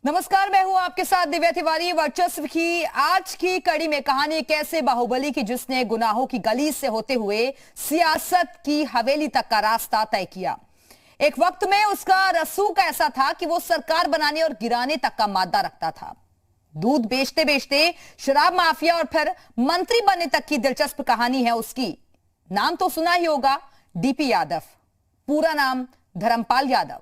नमस्कार, मैं हूं आपके साथ दिव्या तिवारी। वर्चस्व की आज की कड़ी में कहानी कैसे बाहुबली की, जिसने गुनाहों की गली से होते हुए सियासत की हवेली तक का रास्ता तय किया। एक वक्त में उसका रसूख ऐसा था कि वो सरकार बनाने और गिराने तक का मादा रखता था। दूध बेचते बेचते शराब माफिया और फिर मंत्री बनने तक की दिलचस्प कहानी है उसकी। नाम तो सुना ही होगा, डीपी यादव। पूरा नाम धर्मपाल यादव।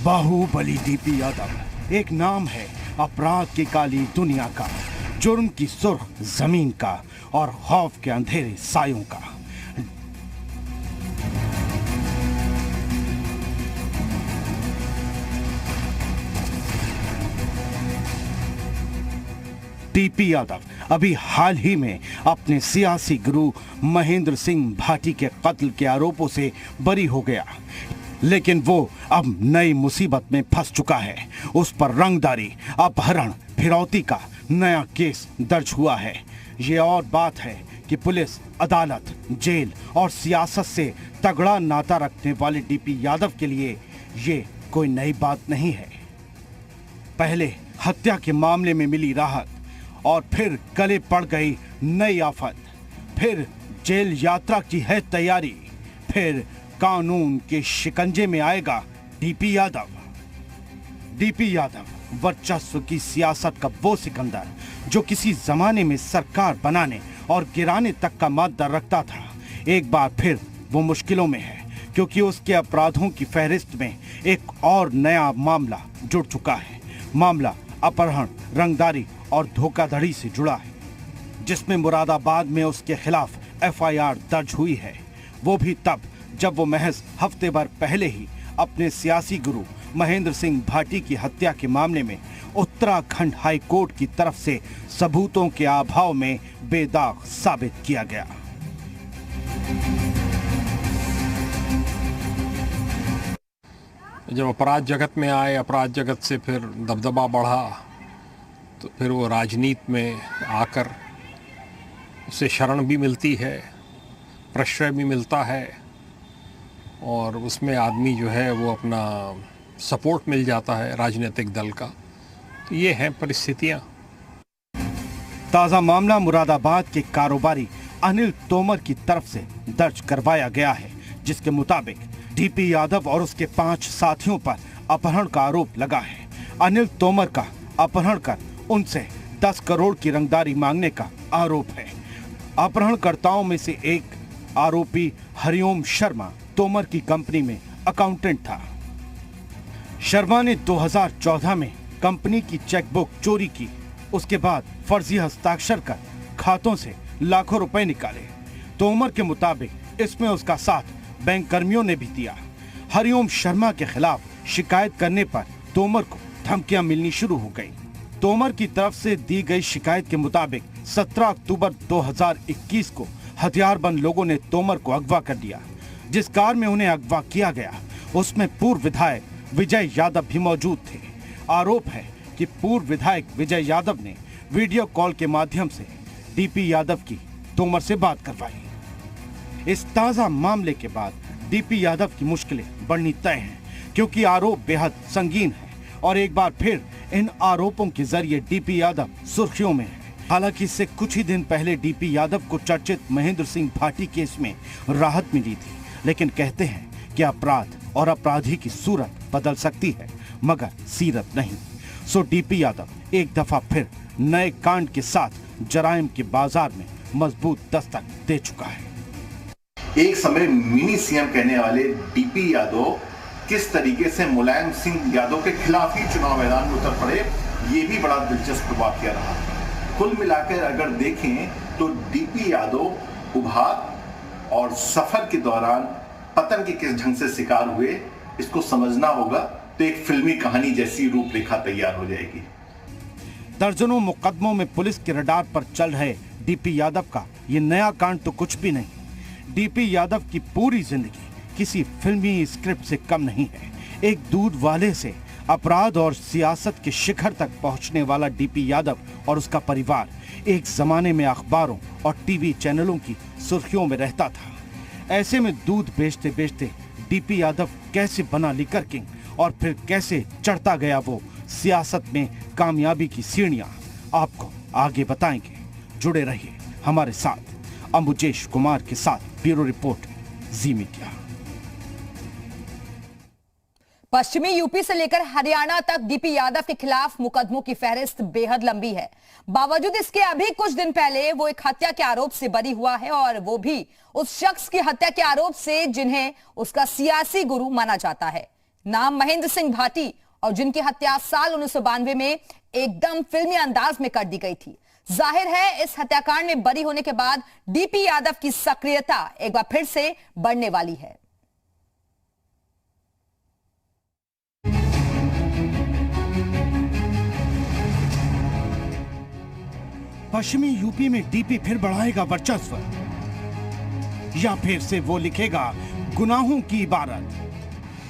बाहुबली डीपी यादव एक नाम है अपराध की काली दुनिया का, जुर्म की सुर्ख जमीन का और खौफ के अंधेरे सायों का। डीपी यादव अभी हाल ही में अपने सियासी गुरु महेंद्र सिंह भाटी के कत्ल के आरोपों से बरी हो गया, लेकिन वो अब नई मुसीबत में फंस चुका है। उस पर रंगदारी, अपहरण, फिरौती का नया केस दर्ज हुआ है। ये और बात है कि पुलिस, अदालत, जेल और सियासत से तगड़ा नाता रखने वाले डीपी यादव के लिए ये कोई नई बात नहीं है। पहले हत्या के मामले में मिली राहत और फिर गले पड़ गई नई आफत, फिर जेल यात्रा की है तैयारी, फिर कानून के शिकंजे में आएगा डीपी यादव। डीपी यादव वर्चस्व की सियासत का वो सिकंदर जो किसी जमाने में सरकार बनाने और गिराने तक का मादा रखता था, एक बार फिर वो मुश्किलों में है, क्योंकि उसके अपराधों की फहरिस्त में एक और नया मामला जुड़ चुका है। मामला अपहरण, रंगदारी और धोखाधड़ी से जुड़ा है, जिसमें मुरादाबाद में उसके खिलाफ एफआईआर दर्ज हुई है। वो भी तब जब वो महज हफ्ते भर पहले ही अपने सियासी गुरु महेंद्र सिंह भाटी की हत्या के मामले में उत्तराखंड हाई कोर्ट की तरफ से सबूतों के अभाव में बेदाग साबित किया गया। जब अपराध जगत में आए, अपराध जगत से फिर दबदबा बढ़ा, तो फिर वो राजनीति में आकर उसे शरण भी मिलती है, प्रश्रय भी मिलता है और उसमें आदमी जो है वो अपना सपोर्ट मिल जाता है राजनीतिक दल का। तो ये हैं परिस्थितियाँ। ताज़ा मामला मुरादाबाद के कारोबारी अनिल तोमर की तरफ से दर्ज करवाया गया है, जिसके मुताबिक डीपी यादव और उसके 5 साथियों पर अपहरण का आरोप लगा है। अनिल तोमर का अपहरण कर उनसे 10 करोड़ की रंगदारी मांगने का आरोप है। अपहरणकर्ताओं में से एक आरोपी हरिओम शर्मा तोमर की कंपनी में अकाउंटेंट था। शर्मा ने 2014 में कंपनी की चेकबुक चोरी की। उसके बाद फर्जी हस्ताक्षर कर खातों से लाखों रुपए निकाले। तोमर के मुताबिक इसमें उसका साथ बैंक कर्मियों ने भी दिया। हरिओम शर्मा के खिलाफ शिकायत करने पर तोमर को धमकियां मिलनी शुरू हो गई। तोमर की तरफ से दी गई शिकायत के मुताबिक 17 अक्टूबर 2021 को हथियारबंद लोगों ने तोमर को अगवा कर लिया। जिस कार में उन्हें अगवा किया गया उसमें पूर्व विधायक विजय यादव भी मौजूद थे। आरोप है कि पूर्व विधायक विजय यादव ने वीडियो कॉल के माध्यम से डीपी यादव की तोमर से बात करवाई। इस ताजा मामले के बाद डीपी यादव की मुश्किलें बढ़नी तय हैं, क्योंकि आरोप बेहद संगीन है और एक बार फिर इन आरोपों के जरिए डीपी यादव सुर्खियों में है। हालांकि इससे कुछ ही दिन पहले डीपी यादव को चर्चित महेंद्र सिंह भाटी केस में राहत मिली थी, लेकिन कहते हैं कि अपराध और अपराधी की सूरत बदल सकती है मगर सीरत नहीं। सो डीपी यादव एक दफा फिर नए कांड के साथ जराइम के बाजार में मजबूत दस्तक दे चुका है। एक समय मिनी सीएम कहने वाले डीपी यादव किस तरीके से मुलायम सिंह यादव के खिलाफ ही चुनाव मैदान में उतर पड़े, ये भी बड़ा दिलचस्प वाकया रहा। कुल मिलाकर अगर देखें तो डीपी यादव उभार और सफर के दौरान पतन के किस ढंग से शिकार हुए, इसको समझना होगा तो एक फिल्मी कहानी जैसी रूपरेखा तैयार हो जाएगी। दर्जनों मुकदमों में पुलिस के रडार पर चल रहे डीपी यादव का ये नया कांड तो कुछ भी नहीं। डीपी यादव की पूरी जिंदगी किसी फिल्मी स्क्रिप्ट से कम नहीं है। एक दूध वाले से अपराध और सियासत के शिखर तक पहुंचने वाला डीपी यादव और उसका परिवार एक जमाने में अखबारों और टीवी चैनलों की सुर्खियों में रहता था। ऐसे में दूध बेचते बेचते डीपी यादव कैसे बना लिकर किंग और फिर कैसे चढ़ता गया वो सियासत में कामयाबी की सीढ़ियां, आपको आगे बताएंगे। जुड़े रहिए हमारे साथ। अंबुजेश कुमार के साथ ब्यूरो रिपोर्ट, जी मीडिया। पश्चिमी यूपी से लेकर हरियाणा तक डीपी यादव के खिलाफ मुकदमों की फहरिस्त बेहद लंबी है। बावजूद इसके अभी कुछ दिन पहले वो एक हत्या के आरोप से बरी हुआ है, और वो भी उस शख्स की हत्या के आरोप से जिन्हें उसका सियासी गुरु माना जाता है। नाम महेंद्र सिंह भाटी, और जिनकी हत्या साल 1992 में एकदम फिल्मी अंदाज में कर दी गई थी। जाहिर है इस हत्याकांड में बरी होने के बाद डीपी यादव की सक्रियता एक बार फिर से बढ़ने वाली है। पश्चिमी यूपी में डीपी फिर बढ़ाएगा वर्चस्व, या फिर से वो लिखेगा गुनाहों की इबारत।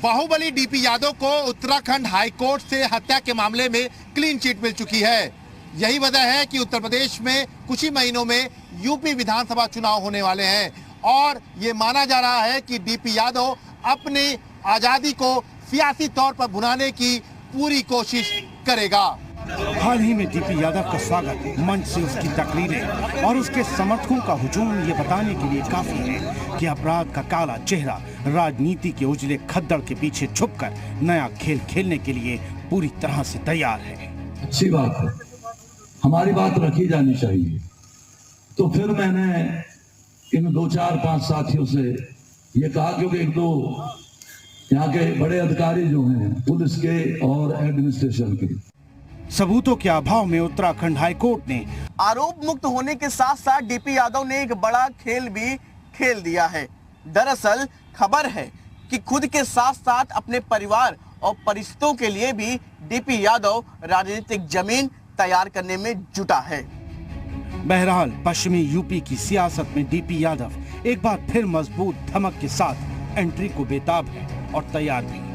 बाहुबली डीपी यादव को उत्तराखंड हाईकोर्ट से हत्या के मामले में क्लीन चिट मिल चुकी है। यही वजह है कि उत्तर प्रदेश में कुछ ही महीनों में यूपी विधानसभा चुनाव होने वाले हैं, और ये माना जा रहा है कि डीपी यादव अपनी आजादी को सियासी तौर पर भुनाने की पूरी कोशिश करेगा। हाल ही में डीपी यादव का स्वागत मंच से उसकी तकरीरें और उसके समर्थकों का हुजूम ये बताने के लिए काफी है कि अपराध का काला चेहरा राजनीति के उजले खद्दड़ के पीछे छुपकर नया खेल खेलने के लिए पूरी तरह से तैयार है। अच्छी बात है, हमारी बात रखी जानी चाहिए। तो फिर मैंने इन 2-4-5 साथियों से ये कहा, क्योंकि एक दो यहाँ के बड़े अधिकारी जो हैं पुलिस के और एडमिनिस्ट्रेशन के, सबूतों के अभाव में उत्तराखंड हाईकोर्ट ने आरोप मुक्त होने के साथ साथ डीपी यादव ने एक बड़ा खेल भी खेल दिया है। दरअसल खबर है कि खुद के साथ साथ अपने परिवार और परिचितों के लिए भी डीपी यादव राजनीतिक जमीन तैयार करने में जुटा है। बहरहाल पश्चिमी यूपी की सियासत में डीपी यादव एक बार फिर मजबूत धमक के साथ एंट्री को बेताब है और तैयार भी।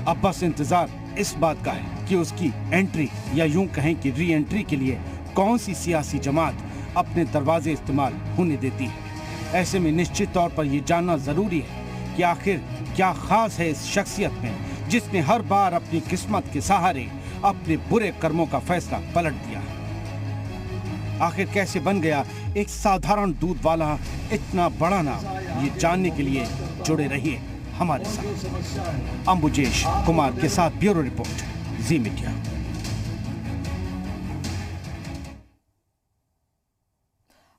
अब बस इंतजार इस बात का है कि उसकी एंट्री, या यूं कहें कि री एंट्री के लिए कौन सी सियासी जमात अपने दरवाजे इस्तेमाल होने देती है। ऐसे में निश्चित तौर पर यह जानना जरूरी है कि आखिर क्या खास है इस शख्सियत में जिसने हर बार अपनी किस्मत के सहारे अपने बुरे कर्मों का फैसला पलट दिया। आखिर कैसे बन गया एक साधारण दूध वाला इतना बड़ा नाम, ये जानने के लिए जुड़े रहिए हमारे साथ। अंबुजेश कुमार के साथ ब्यूरो रिपोर्ट, जी मीडिया।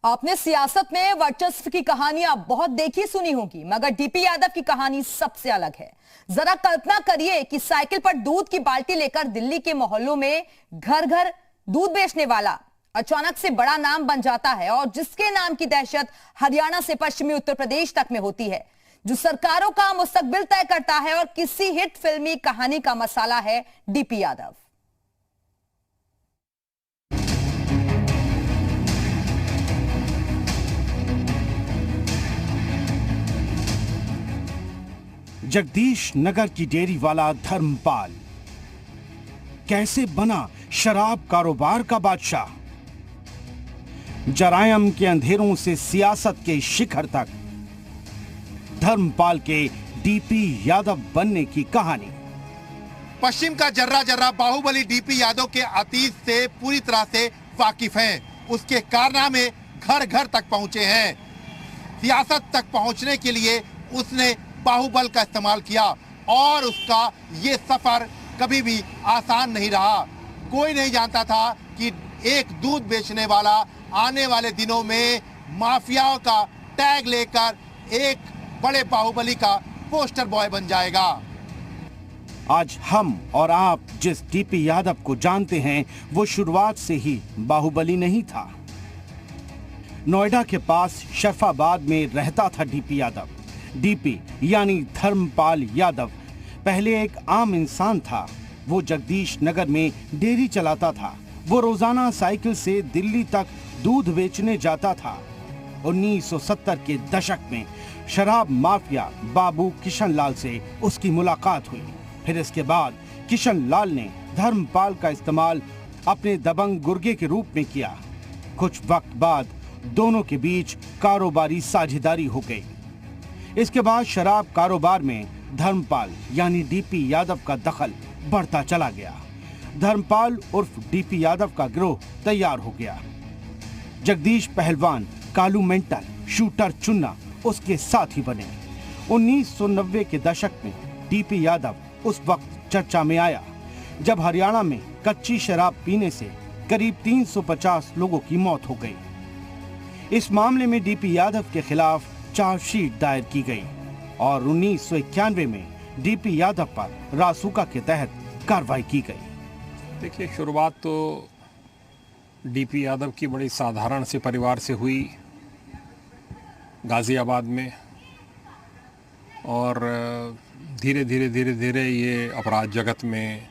आपने सियासत में वर्चस्व की कहानियां बहुत देखी सुनी होगी, मगर डीपी यादव की कहानी सबसे अलग है। जरा कल्पना करिए कि साइकिल पर दूध की बाल्टी लेकर दिल्ली के मोहल्लों में घर घर दूध बेचने वाला अचानक से बड़ा नाम बन जाता है, और जिसके नाम की दहशत हरियाणा से पश्चिमी उत्तर प्रदेश तक में होती है, जो सरकारों का मुस्तकबिल तय करता है, और किसी हिट फिल्मी कहानी का मसाला है डीपी यादव। जगदीश नगर की डेयरी वाला धर्मपाल कैसे बना शराब कारोबार का बादशाह। जरायम के अंधेरों से सियासत के शिखर तक धर्मपाल के डीपी यादव बनने की कहानी। पश्चिम का जर्रा जर्रा बाहुबली डीपी यादव के अतीत से पूरी तरह से वाकिफ हैं। उसके कारनामे घर घर तक पहुंचे हैं। सियासत तक पहुंचने के लिए उसने बाहुबल का इस्तेमाल किया, और उसका ये सफर कभी भी आसान नहीं रहा। कोई नहीं जानता था कि एक दूध बेचने वाला आने वाले दिनों में माफियाओं का टैग लेकर एक बड़े बाहुबली का पोस्टर बॉय बन जाएगा। आज हम और आप जिस डीपी यादव को जानते हैं वो शुरुआत से ही बाहुबली नहीं था। नोएडा के पास शरफाबाद में रहता था डीपी यादव। डीपी यानी धर्मपाल यादव पहले एक आम इंसान था। वो जगदीश नगर में डेयरी चलाता था। वो रोजाना साइकिल से दिल्ली तक दूध बेचने जाता था। 1970 के दशक में शराब माफिया बाबू किशन लाल से उसकी मुलाकात हुई। फिर इसके बाद किशन लाल ने धर्मपाल का इस्तेमाल अपने दबंग गुर्गे के रूप में किया। कुछ वक्त बाद दोनों के बीच कारोबारी साझेदारी हो गई। इसके बाद शराब कारोबार में धर्मपाल यानी डीपी यादव का दखल बढ़ता चला गया। धर्मपाल उर्फ डीपी यादव का गिरोह तैयार हो गया। जगदीश पहलवान, कालू मेंटल, शूटर चुन्ना उसके साथी बने। 1990 के दशक में डीपी यादव उस वक्त चर्चा में आया जब हरियाणा में कच्ची शराब पीने से करीब 350 लोगों की मौत हो गई। इस मामले में डीपी यादव के खिलाफ चार्जशीट दायर की गई और 1991 में डीपी यादव पर रासुका के तहत कार्रवाई की गई। देखिए, शुरुआत तो डीपी यादव की बड़ी साधारण से परिवार से हुई गाजियाबाद में, और धीरे धीरे ये अपराध जगत में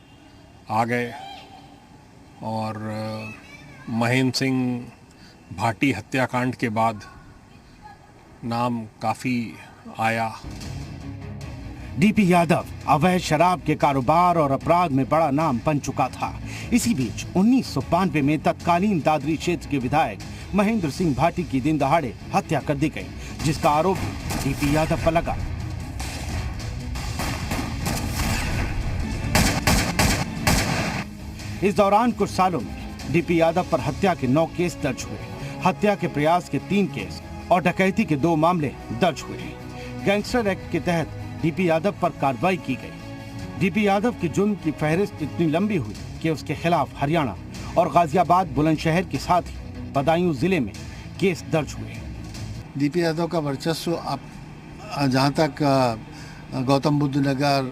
आ गए और महेंद्र सिंह भाटी हत्याकांड के बाद नाम काफ़ी आया। डीपी यादव अवैध शराब के कारोबार और अपराध में बड़ा नाम बन चुका था। इसी बीच 1992 में तत्कालीन दादरी क्षेत्र के विधायक महेंद्र सिंह भाटी की दिन दहाड़े हत्या कर दी गई, जिसका आरोप डीपी यादव पर लगा। इस दौरान कुछ सालों में डीपी यादव पर हत्या के 9 केस दर्ज हुए, हत्या के प्रयास के 3 केस और डकैती के 2 मामले दर्ज हुए। गैंगस्टर एक्ट के तहत डीपी यादव पर कार्रवाई की गई। डीपी यादव की जुर्म की फहरिस्त इतनी लंबी हुई कि उसके खिलाफ हरियाणा और गाजियाबाद, बुलंदशहर के साथ ही बदायूं जिले में केस दर्ज हुए। डीपी यादव का वर्चस्व आप जहाँ तक गौतम बुद्ध नगर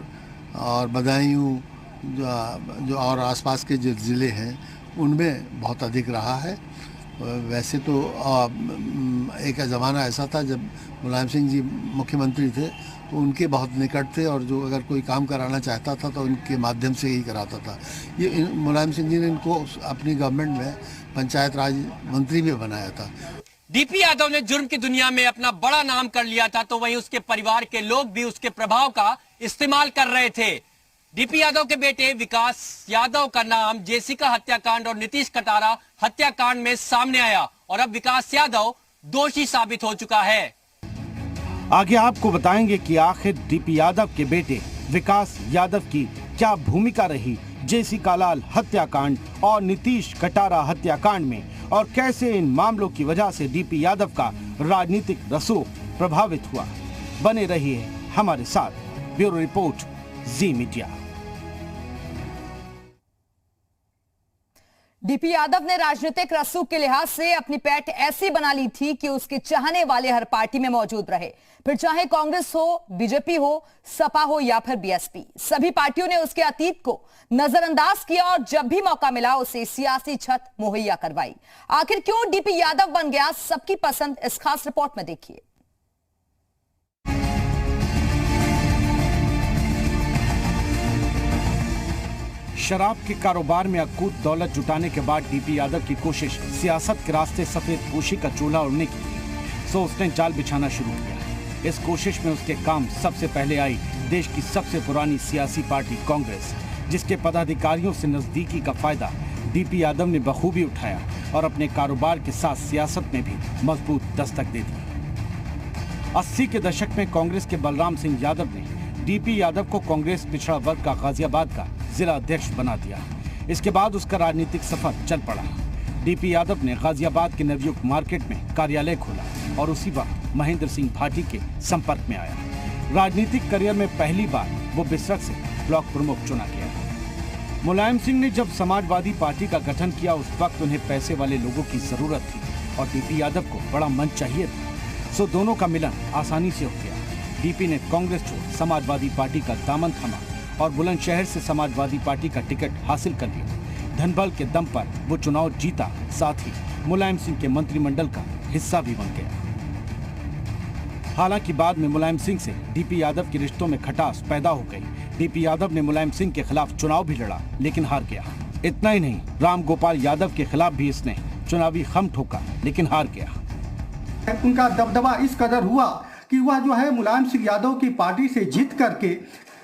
और बदायूं जो और आसपास के जो ज़िले हैं उनमें बहुत अधिक रहा है। वैसे तो एक ज़माना ऐसा था जब मुलायम सिंह जी मुख्यमंत्री थे तो उनके बहुत निकट थे और जो अगर कोई काम कराना चाहता था तो उनके माध्यम से ही कराता था। ये मुलायम सिंह जी ने इनको अपनी गवर्नमेंट में पंचायत राज मंत्री भी बनाया था। डीपी यादव ने जुर्म की दुनिया में अपना बड़ा नाम कर लिया था, तो वहीं उसके परिवार के लोग भी उसके प्रभाव का इस्तेमाल कर रहे थे। डीपी यादव के बेटे विकास यादव का नाम जेसिका हत्याकांड और नीतीश कटारा हत्याकांड में सामने आया और अब विकास यादव दोषी साबित हो चुका है। आगे आपको बताएंगे कि आखिर डीपी यादव के बेटे विकास यादव की क्या भूमिका रही जेसिका लाल हत्याकांड और नीतीश कटारा हत्याकांड में, और कैसे इन मामलों की वजह से डीपी यादव का राजनीतिक रसूख प्रभावित हुआ। बने रहिए हमारे साथ। ब्यूरो रिपोर्ट, जी मीडिया। डीपी यादव ने राजनीतिक रसूख के लिहाज से अपनी पैठ ऐसी बना ली थी कि उसके चाहने वाले हर पार्टी में मौजूद रहे, फिर चाहे कांग्रेस हो, बीजेपी हो, सपा हो या फिर बीएसपी। सभी पार्टियों ने उसके अतीत को नजरअंदाज किया और जब भी मौका मिला उसे सियासी छत मुहैया करवाई। आखिर क्यों डीपी यादव बन गया सबकी पसंद, इस खास रिपोर्ट में देखिए। शराब के कारोबार में अकूत दौलत जुटाने के बाद डीपी यादव की कोशिश सियासत के रास्ते सफेद पोशी का चूल्हा उड़ने की थी, सो उसने जाल बिछाना शुरू किया। इस कोशिश में उसके काम सबसे पहले आई देश की सबसे पुरानी सियासी पार्टी कांग्रेस, जिसके पदाधिकारियों से नजदीकी का फायदा डीपी यादव ने बखूबी उठाया और अपने कारोबार के साथ सियासत में भी मजबूत दस्तक दे दी। 80 के दशक में कांग्रेस के बलराम सिंह यादव ने डीपी यादव को कांग्रेस पिछड़ा वर्ग का गाजियाबाद का जिला अध्यक्ष बना दिया। इसके बाद उसका राजनीतिक सफर चल पड़ा। डीपी यादव ने गाजियाबाद के नवयुग मार्केट में कार्यालय खोला और उसी वक्त महेंद्र सिंह भाटी के संपर्क में आया। राजनीतिक करियर में पहली बार वो बिसरख से ब्लॉक प्रमुख चुना गया। मुलायम सिंह ने जब समाजवादी पार्टी का गठन किया उस वक्त उन्हें पैसे वाले लोगों की जरूरत थी और डीपी यादव को बड़ा मंच चाहिए था, सो दोनों का मिलन आसानी से हो गया। डीपी ने कांग्रेस छोड़ समाजवादी पार्टी का दामन थामा और बुलंदशहर से समाजवादी पार्टी का टिकट हासिल कर लिया। धनबल के दम पर वो चुनाव जीता, साथ ही मुलायम सिंह के मंत्रिमंडल का हिस्सा भी बन गया। हालांकि बाद में मुलायम सिंह से डीपी यादव के रिश्तों में खटास पैदा हो गई। डीपी यादव ने मुलायम सिंह के खिलाफ चुनाव भी लड़ा लेकिन हार गया। इतना ही नहीं, राम गोपाल यादव के खिलाफ भी इसने चुनावी खम ठोका लेकिन हार गया। उनका दबदबा इस कदर हुआ कि वह जो है मुलायम सिंह यादव की पार्टी से जीत करके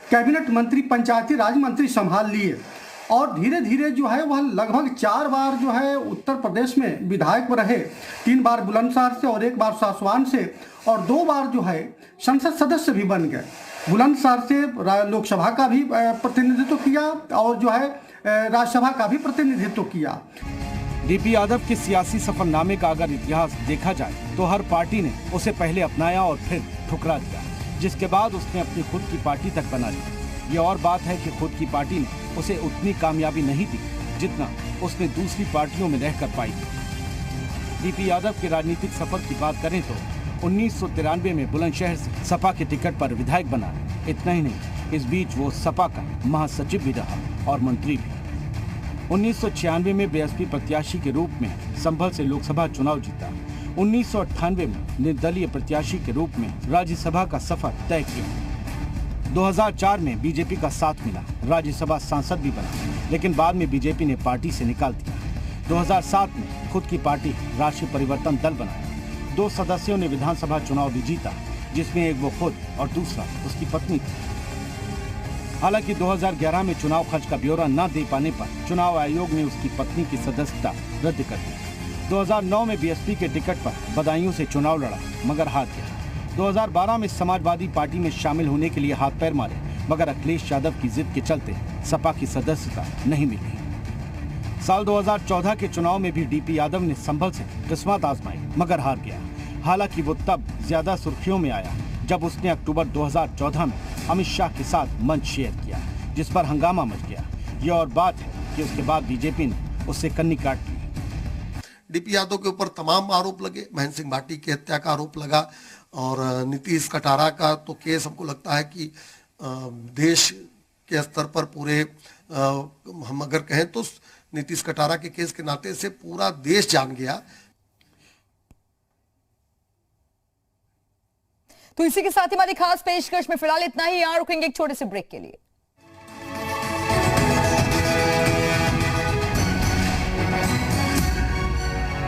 कैबिनेट मंत्री, पंचायती राज मंत्री संभाल लिए और धीरे धीरे जो है वह लगभग 4 बार जो है उत्तर प्रदेश में विधायक रहे, 3 बार बुलंदशहर से और 1 बार सासवान से, और 2 बार जो है संसद सदस्य भी बन गए। बुलंदशहर से लोकसभा का भी प्रतिनिधित्व किया और जो है राज्यसभा का भी प्रतिनिधित्व किया। डीपी यादव के सियासी सफरनामे का अगर इतिहास देखा जाए तो हर पार्टी ने उसे पहले अपनाया और फिर ठुकरा दिया, जिसके बाद उसने अपनी खुद की पार्टी तक बना ली। ये और बात है कि खुद की पार्टी ने उसे उतनी कामयाबी नहीं दी जितना उसने दूसरी पार्टियों में रहकर पाई थी। डीपी यादव के राजनीतिक सफर की बात करें तो 1993 में बुलंदशहर से सपा के टिकट पर विधायक बना। इतना ही नहीं, इस बीच वो सपा का महासचिव भी रहा और मंत्री भी। 1996 में बीएसपी प्रत्याशी के रूप में संभल से लोकसभा चुनाव जीता। 1998 में निर्दलीय प्रत्याशी के रूप में राज्यसभा का सफर तय किया। 2004 में बीजेपी का साथ मिला, राज्यसभा सांसद भी बना, लेकिन बाद में बीजेपी ने पार्टी से निकाल दिया। 2007 में खुद की पार्टी राष्ट्रीय परिवर्तन दल बनाया। 2 सदस्यों ने विधानसभा चुनाव भी जीता, जिसमें एक वो खुद और दूसरा उसकी पत्नी थी। हालांकि 2011 में चुनाव खर्च का ब्यौरा न दे पाने पर चुनाव आयोग ने उसकी पत्नी की सदस्यता रद्द कर दी। 2009 में बीएसपी के टिकट पर बदायूं से चुनाव लड़ा मगर हार गया। 2012 में समाजवादी पार्टी में शामिल होने के लिए हाथ पैर मारे, मगर अखिलेश यादव की जिद के चलते सपा की सदस्यता नहीं मिली। साल 2014 के चुनाव में भी डीपी यादव ने संभल से किस्मत आजमाई मगर हार गया। हालांकि वो तब ज्यादा सुर्खियों में आया जब उसने अक्टूबर 2014 में अमित शाह के साथ मंच शेयर किया, जिस पर हंगामा मच गया। ये और बात है कि उसके बाद बीजेपी ने उससे कन्नी काट ली। डीपी यादव के ऊपर तमाम आरोप लगे। महेंद्र सिंह भाटी की हत्या का आरोप लगा और नीतीश कटारा का तो केस हमको लगता है कि देश के स्तर पर पूरे हम अगर कहें तो नीतीश कटारा के केस के नाते से पूरा देश जान गया। तो इसी के साथ हमारी खास पेशकश में फिलहाल इतना ही। यहाँ रुकेंगे एक छोटे से ब्रेक के लिए।